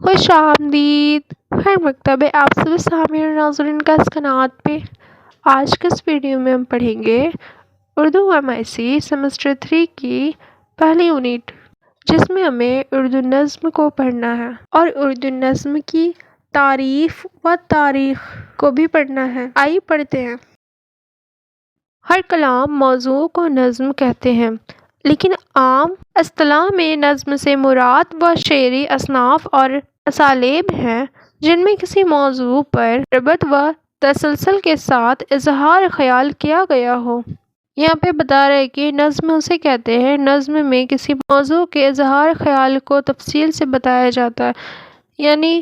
خوش آمدید ہر مکتب آپ سب سامعین اور ناظرین کا اس قنات پہ۔ آج کے اس ویڈیو میں ہم پڑھیں گے اردو MSc سیمسٹر 3 کی پہلی یونٹ، جس میں ہمیں اردو نظم کو پڑھنا ہے اور اردو نظم کی تعریف و تاریخ کو بھی پڑھنا ہے۔ آئیے پڑھتے ہیں۔ ہر کلام موضوع کو نظم کہتے ہیں، لیکن عام اصطلاح میں نظم سے مراد وہ شعری اصناف اور اسالیب ہیں جن میں کسی موضوع پر ربط و تسلسل کے ساتھ اظہار خیال کیا گیا ہو۔ یہاں پہ بتا رہے کہ نظم اسے کہتے ہیں، نظم میں کسی موضوع کے اظہار خیال کو تفصیل سے بتایا جاتا ہے، یعنی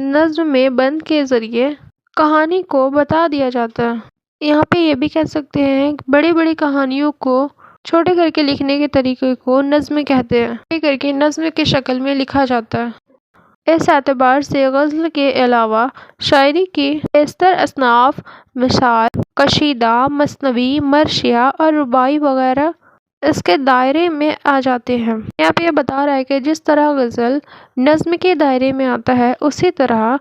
نظم میں بند کے ذریعے کہانی کو بتا دیا جاتا ہے۔ یہاں پہ یہ بھی کہہ سکتے ہیں کہ بڑی بڑی کہانیوں کو چھوٹے کر کے لکھنے کے طریقے کو نظم کہتے ہیں، چھوٹے کر کے نظم کی شکل میں لکھا جاتا ہے۔ اس اعتبار سے غزل کے علاوہ شاعری کی بیشتر اصناف مثال قصیدہ، مثنوی، مرثیہ اور رباعی وغیرہ اس کے دائرے میں آ جاتے ہیں۔ یہاں پہ یہ بتا رہا ہے کہ جس طرح غزل نظم کے دائرے میں آتا ہے، اسی طرح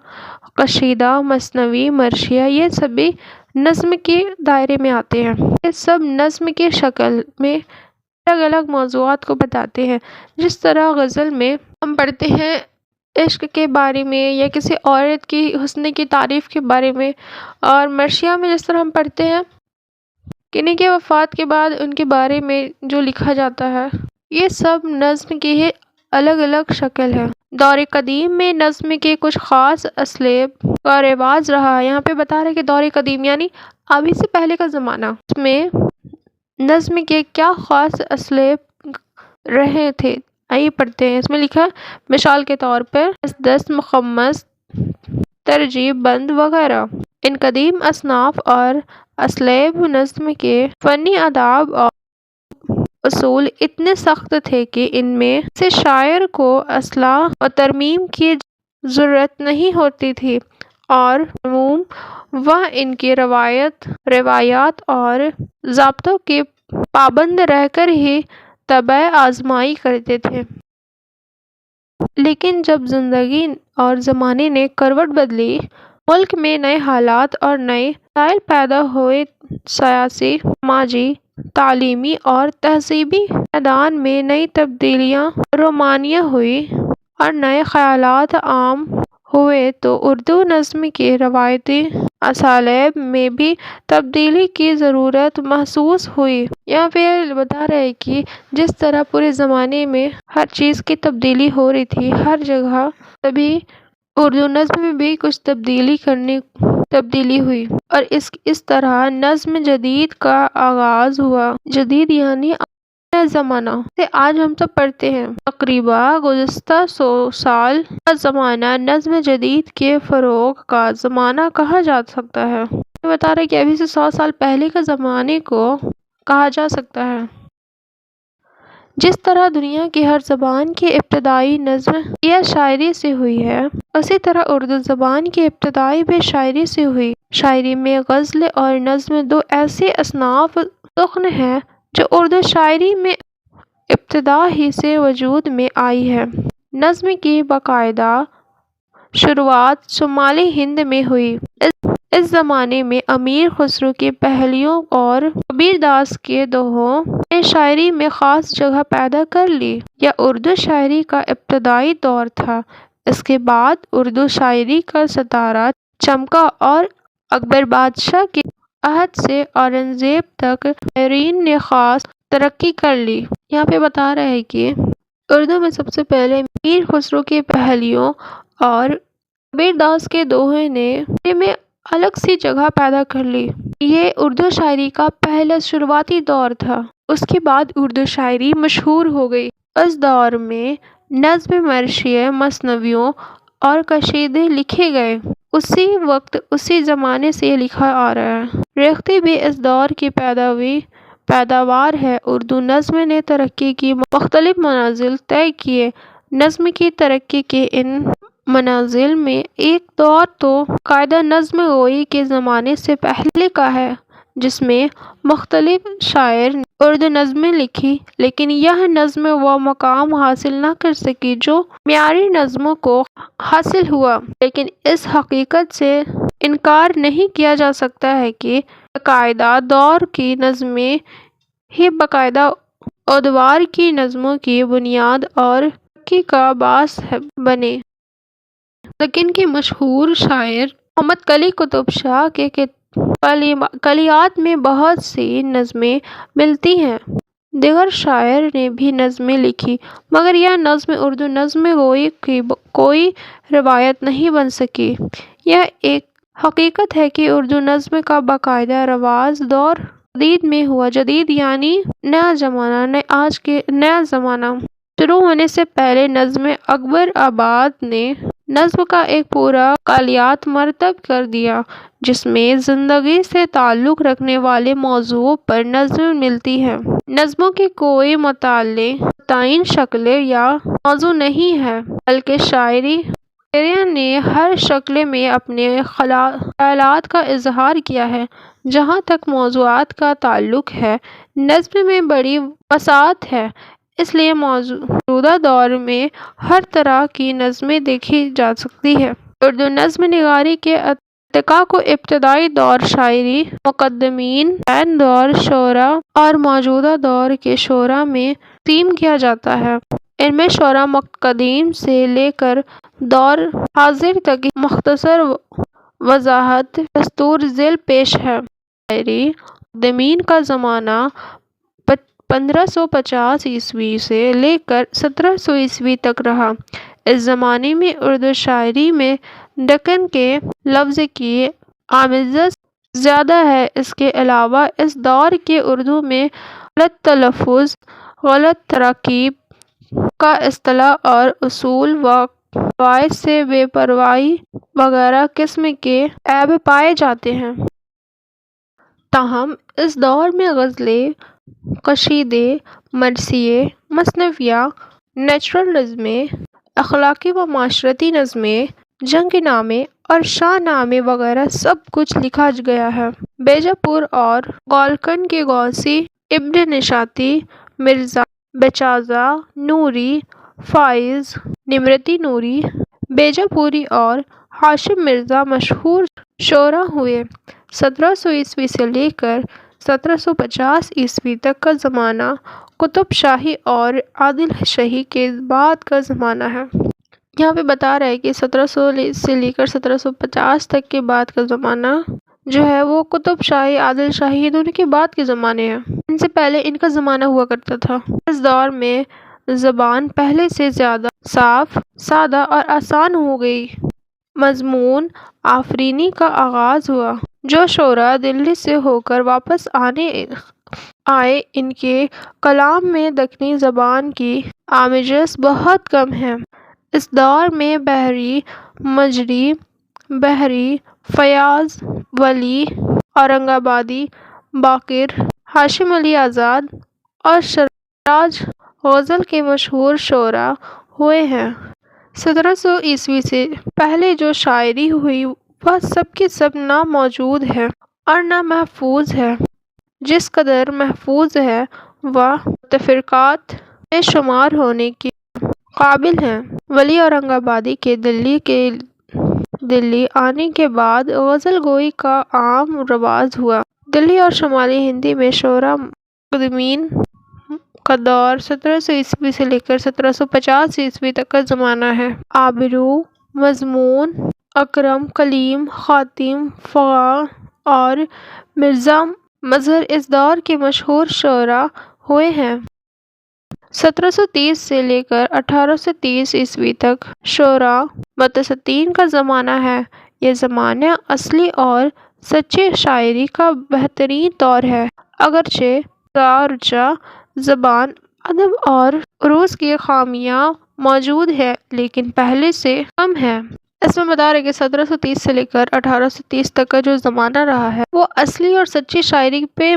قصیدہ، مثنوی، مرثیہ یہ سبھی نظم کے دائرے میں آتے ہیں۔ یہ سب نظم کی شکل میں الگ الگ موضوعات کو بتاتے ہیں۔ جس طرح غزل میں ہم پڑھتے ہیں عشق کے بارے میں یا کسی عورت کی حسن کی تعریف کے بارے میں، اور مرثیہ میں جس طرح ہم پڑھتے ہیں کنہیں کی وفات کے بعد ان کے بارے میں جو لکھا جاتا ہے، یہ سب نظم کی ہی الگ الگ شکل ہے۔ دور قدیم میں نظم کے کچھ خاص اسالیب کا رواج رہا ہے۔ یہاں پہ بتا رہے کہ دور قدیم یعنی ابھی سے پہلے کا زمانہ، اس میں نظم کے کیا خاص اسالیب رہے تھے، آئیے پڑھتے ہیں۔ اس میں لکھا مثال کے طور پر دست، مخمس، ترجیب بند وغیرہ۔ ان قدیم اصناف اور اسالیب نظم کے فنی آداب اور اصول اتنے سخت تھے کہ ان میں سے شاعر کو اصلاح و ترمیم کی ضرورت نہیں ہوتی تھی، اور عموم وہ ان کی روایات اور ضابطوں کے پابند رہ کر ہی طبع آزمائی کرتے تھے۔ لیکن جب زندگی اور زمانے نے کروٹ بدلی، ملک میں نئے حالات اور نئے مسائل پیدا ہوئے، سیاسی، سماجی، تعلیمی اور تہذیبی میدان میں نئی تبدیلیاں رونمائی ہوئیں اور نئے خیالات عام ہوئے، تو اردو نظم کے روایتی اسالیب میں بھی تبدیلی کی ضرورت محسوس ہوئی۔ یہاں پہ بتا رہے کہ جس طرح پورے زمانے میں ہر چیز کی تبدیلی ہو رہی تھی ہر جگہ، تبھی اردو نظم میں بھی کچھ تبدیلی ہوئی، اور اس طرح نظم جدید کا آغاز ہوا۔ جدید یعنی نیا زمانہ، سے آج ہم سب پڑھتے ہیں۔ تقریباً گزشتہ 100 سال کا زمانہ نظم جدید کے فروغ کا زمانہ کہا جا سکتا ہے۔ یہ بتا رہے کہ ابھی سے 100 سال پہلے کے زمانے کو کہا جا سکتا ہے۔ جس طرح دنیا کی ہر زبان کی ابتدائی نظم یا شاعری سے ہوئی ہے، اسی طرح اردو زبان کی ابتدائی بھی شاعری سے ہوئی۔ شاعری میں غزل اور نظم دو ایسی اصناف سخن ہیں جو اردو شاعری میں ابتدا ہی سے وجود میں آئی ہیں۔ نظم کی باقاعدہ شروعات شمالی ہند میں ہوئی۔ اس زمانے میں امیر خسرو کی پہلیوں اور کبیر داس کے دوہوں نے شاعری میں خاص جگہ پیدا کر لی۔ یہ اردو شاعری کا ابتدائی دور تھا۔ اس کے بعد اردو شاعری کا ستارہ چمکا اور اکبر بادشاہ کے عہد سے اورنگزیب تک شاعرین نے خاص ترقی کر لی۔ یہاں پہ بتا رہے ہیں کہ اردو میں سب سے پہلے امیر خسرو کی پہلیوں اور کبیر داس کے دوہوں نے میں الگ سی جگہ پیدا کر لی۔ یہ اردو شاعری کا پہلا شروعاتی دور تھا۔ اس کے بعد اردو شاعری مشہور ہو گئی۔ اس دور میں نظم، مرثیے، مثنویوں اور قصیدے لکھے گئے۔ اسی وقت اسی زمانے سے یہ لکھا آ رہا ہے۔ ریختہ بھی اس دور کی پیداوار ہے۔ اردو نظم نے ترقی کی مختلف منازل طے کیے۔ نظم کی ترقی کے ان منازل میں ایک دور تو قاعدہ نظم گوئی کے زمانے سے پہلے کا ہے، جس میں مختلف شاعر اردو نظمیں لکھی، لیکن یہ نظم وہ مقام حاصل نہ کر سکی جو معیاری نظموں کو حاصل ہوا۔ لیکن اس حقیقت سے انکار نہیں کیا جا سکتا ہے کہ باقاعدہ دور کی نظمیں ہی باقاعدہ ادوار کی نظموں کی بنیاد اور ترقی کا باعث بنے۔ لیکن کے مشہور شاعر محمد قلی قطب شاہ کے کلیات میں بہت سی نظمیں ملتی ہیں۔ دیگر شاعر نے بھی نظمیں لکھی، مگر یہ نظم اردو نظم گوئی کی کوئی روایت نہیں بن سکی۔ یہ ایک حقیقت ہے کہ اردو نظم کا باقاعدہ رواج دور جدید میں ہوا۔ جدید یعنی نیا زمانہ۔ آج کے نیا زمانہ شروع ہونے سے پہلے نظم اکبر آباد نے نظم کا ایک پورا کلیات مرتب کر دیا، جس میں زندگی سے تعلق رکھنے والے موضوعوں پر نظمیں ملتی ہیں۔ نظموں کی کوئی متعین شکل یا موضوع نہیں ہے، بلکہ شاعرین نے ہر شکل میں اپنے خیالات کا اظہار کیا ہے۔ جہاں تک موضوعات کا تعلق ہے، نظم میں بڑی وسعت ہے، اس لیے موجودہ دور میں ہر طرح کی نظمیں دیکھی جا سکتی ہیں۔ اردو نظم نگاری کے ارتقاء کو ابتدائی دور شاعری مقدمین، بین دور شعراء اور موجودہ دور کے شعراء میں تقسیم کیا جاتا ہے۔ ان میں شعراء قدیم سے لے کر دور حاضر تک کی مختصر وضاحت دستور ذیل پیش ہے۔ شاعری مقدمین کا زمانہ 1550 عیسوی سے لے کر 1700 عیسوی تک رہا۔ اس زمانے میں اردو شاعری میں دکن کے لفظ کی آمیزش زیادہ ہے۔ اس کے علاوہ اس دور کے اردو میں غلط تلفظ، غلط تراکیب کا اصطلاح اور اصول و قواعد سے بے پرواہی وغیرہ قسم کے عیب پائے جاتے ہیں۔ تاہم اس دور میں غزلیں، قصیدے، مرثیے، مثنویہ، نیچرل نظمیں، اخلاقی و معاشرتی نظمیں، جنگ نامے اور شاہ نامے وغیرہ سب کچھ لکھا گیا ہے۔ بیجاپور اور گولکند کے غوثی، ابن نشاطی، مرزا بچازا نوری، فائز نمرتی نوری، بیجاپوری اور ہاشم مرزا مشہور شعراء ہوئے۔ 1700 عیسوی سے لے کر 1750 عیسوی تک کا زمانہ قطب شاہی اور عادل شاہی کے بعد کا زمانہ ہے۔ یہاں پہ بتا رہا ہے کہ 1700 سے لے کر 1750 تک کے بعد کا زمانہ جو ہے وہ قطب شاہی، عادل شاہی دونوں کے بعد کے زمانے ہیں۔ ان سے پہلے ان کا زمانہ ہوا کرتا تھا۔ اس دور میں زبان پہلے سے زیادہ صاف، سادہ اور آسان ہو گئی۔ مضمون آفرینی کا آغاز ہوا۔ جو شعراء دلی سے ہو کر واپس آئے، ان کے کلام میں دکنی زبان کی آمیزش بہت کم ہے۔ اس دور میں بحری، مجری، بحری، فیاض ولی، اورنگ آبادی، باقر، ہاشم علی آزاد اور سراج غزل کے مشہور شعراء ہوئے ہیں۔ 1700 عیسوی سے پہلے جو شاعری ہوئی وہ سب کی سب نہ موجود ہے اور نہ محفوظ ہے۔ جس قدر محفوظ ہے وہ متفرقات میں شمار ہونے کے قابل ہیں۔ ولی اورنگ آبادی کے دلی آنے کے بعد غزل گوئی کا عام رواج ہوا۔ دلی اور شمالی ہند میں شعراء مقدمین کا دور 1700 عیسوی سے لے کر 1750 عیسوی تک کا زمانہ ہے۔ آبرو، مضمون، اکرم، کلیم، خاتم، فغاں اور مرزا مظہر اس دور کے مشہور شعراء ہوئے ہیں۔ 1730 سے لے کر 1830 عیسوی تک شعراء متوسطین کا زمانہ ہے۔ یہ زمانہ اصلی اور سچی شاعری کا بہترین دور ہے۔ اگرچہ دارجہ زبان، ادب اور عروض کی خامیاں موجود ہیں، لیکن پہلے سے کم ہے۔ اس میں بتا رہے کہ 1730 سے لے کر 1830 تک کا جو زمانہ رہا ہے وہ اصلی اور سچی شاعری پہ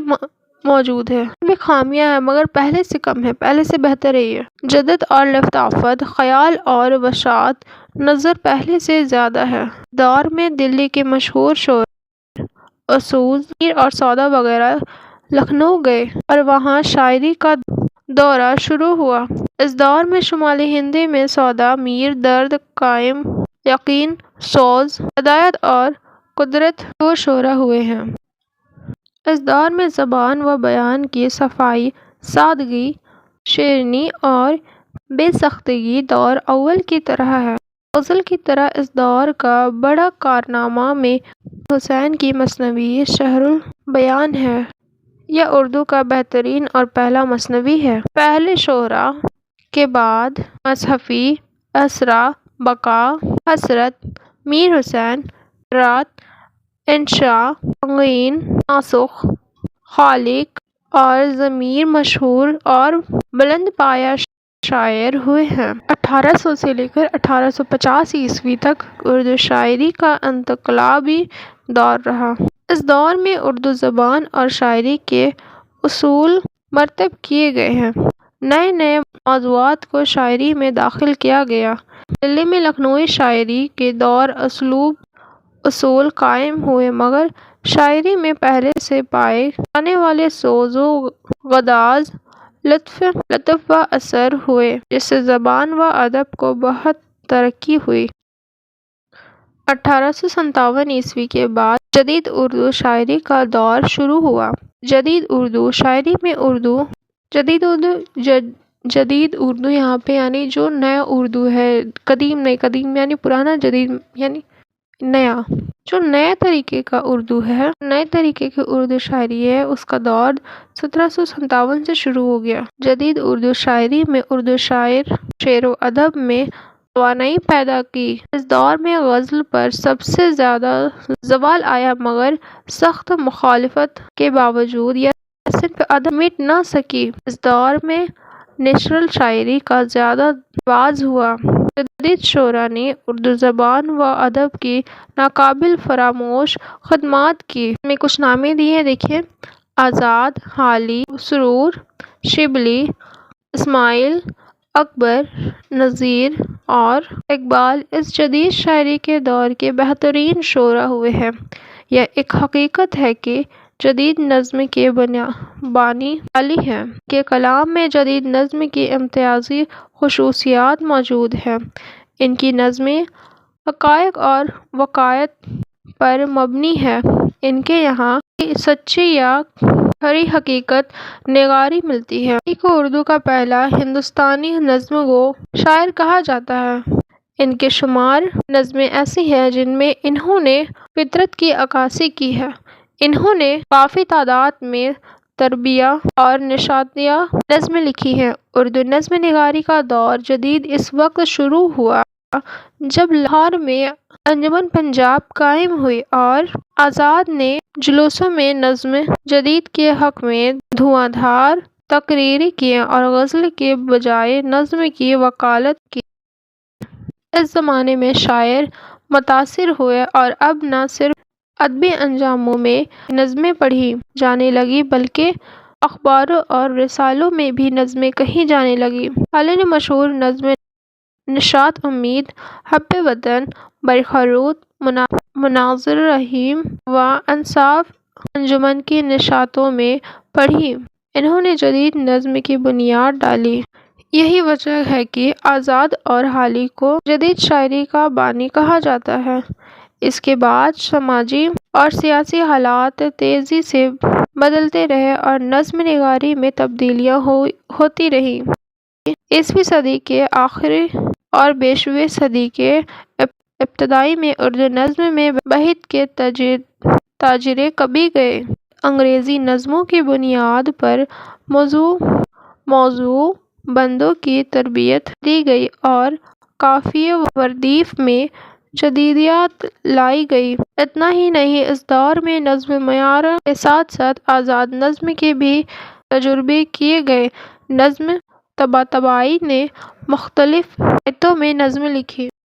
موجود ہے۔ اس میں خامیاں ہیں مگر پہلے سے کم ہے، پہلے سے بہتر ہے۔ یہ جدت اور لطافت، خیال اور وسعت نظر پہلے سے زیادہ ہے۔ دور میں دلی کے مشہور شعراء اصول، میر اور سودا وغیرہ لکھنؤ گئے اور وہاں شاعری کا دورہ شروع ہوا۔ اس دور میں شمالی ہندی میں سودا، میر، درد، قائم، یقین، سوز، ہدایت اور قدرت شور شرح ہوئے ہیں۔ اس دور میں زبان و بیان کی صفائی، سادگی، شیرینی اور بے ساختگی دور اول کی طرح ہے۔ غزل کی طرح اس دور کا بڑا کارنامہ میر حسین کی مثنوی شرح البیان ہے۔ یہ اردو کا بہترین اور پہلا مثنوی ہے۔ پہلے شعراء کے بعد مصحفی اسرا، بقا، حسرت، میر حسین، رات، انشاء، تنگین، ناسخ، خالق اور ضمیر مشہور اور بلند پایہ شاعر ہوئے ہیں۔ 1800 سے لے کر 1850 عیسوی تک اردو شاعری کا انقلابی دور رہا۔ اس دور میں اردو زبان اور شاعری کے اصول مرتب کیے گئے ہیں۔ نئے نئے موضوعات کو شاعری میں داخل کیا گیا۔ دلی میں لکھنوی شاعری کے دور اصول قائم ہوئے، مگر شاعری میں پہلے سے پائے جانے والے سوز و گداز، لطف و اثر ہوئے، جس سے زبان و ادب کو بہت ترقی ہوئی۔ 1857 عیسوی کے بعد جدید اردو شاعری کا دور شروع ہوا۔ جدید اردو شاعری میں جدید اردو یہاں پہ یعنی جو نیا اردو ہے، قدیم نہیں، قدیم یعنی پرانا، جدید یعنی نیا، جو نئے طریقے کا اردو ہے، نئے طریقے کی اردو شاعری ہے، اس کا دور 1757 سے شروع ہو گیا۔ جدید اردو شاعری میں اردو شاعر شعر و ادب میں توانائی پیدا کی۔ اس دور میں غزل پر سب سے زیادہ زوال آیا، مگر سخت مخالفت کے باوجود یہ صنف ادب مٹ نہ سکی۔ اس دور میں نثر شاعری کا زیادہ رواج ہوا۔ جدید شعراء نے اردو زبان و ادب کی ناقابل فراموش خدمات کی۔ میں کچھ نامے دیے، دیکھیں: آزاد، حالی، سرور، شبلی، اسماعیل، اکبر، نذیر اور اقبال اس جدید شاعری کے دور کے بہترین شعراء ہوئے ہیں۔ یہ ایک حقیقت ہے کہ جدید نظم کے بانی علی ہیں۔ ان کے کلام میں جدید نظم کی امتیازی خصوصیات موجود ہیں۔ ان کی نظمیں حقائق اور واقعات پر مبنی ہیں۔ ان کے یہاں سچی یا کھری حقیقت نگاری ملتی ہے۔ علی کو اردو کا پہلا ہندوستانی نظم گو شاعر کہا جاتا ہے۔ ان کے شمار نظمیں ایسی ہیں جن میں انہوں نے فطرت کی عکاسی کی ہے۔ انہوں نے کافی تعداد میں طربیہ اور نشاطیہ نظمیں لکھی ہیں۔ اردو نظم نگاری کا دور جدید اس وقت شروع ہوا جب لاہور میں انجمن پنجاب قائم ہوئی اور آزاد نے جلوسوں میں نظم جدید کے حق میں دھواں دھار تقریریں کیں اور غزل کے بجائے نظم کی وکالت کی۔ اس زمانے میں شاعر متاثر ہوئے اور اب نہ صرف ادبی انجمنوں میں نظمیں پڑھی جانے لگیں بلکہ اخباروں اور رسالوں میں بھی نظمیں کہی جانے لگیں۔ علی نے مشہور نظم نشاط امید، حب وطن، برق خروط، مناظر رحیم و انصاف انجمن کی نشاطوں میں پڑھی۔ انہوں نے جدید نظم کی بنیاد ڈالی۔ یہی وجہ ہے کہ آزاد اور حالی کو جدید شاعری کا بانی کہا جاتا ہے۔ اس کے بعد سماجی اور سیاسی حالات تیزی سے بدلتے رہے اور نظم نگاری میں تبدیلیاں ہوتی رہیں۔ 20ویں صدی کے آخر اور 20ویں صدی کے ابتدائی میں اردو نظم میں بہت کے تاثرات کبھی گئے۔ انگریزی نظموں کی بنیاد پر موضوع بندوں کی تربیت دی گئی اور قافیے و ردیف میں جدیدیت لائی گئی۔ اتنا ہی نہیں، اس دور میں نظم معیار کے ساتھ ساتھ آزاد نظم کے بھی تجربے کیے گئے۔ نظم طباطبائی نے مختلف خطوں میں نظمیں لکھی۔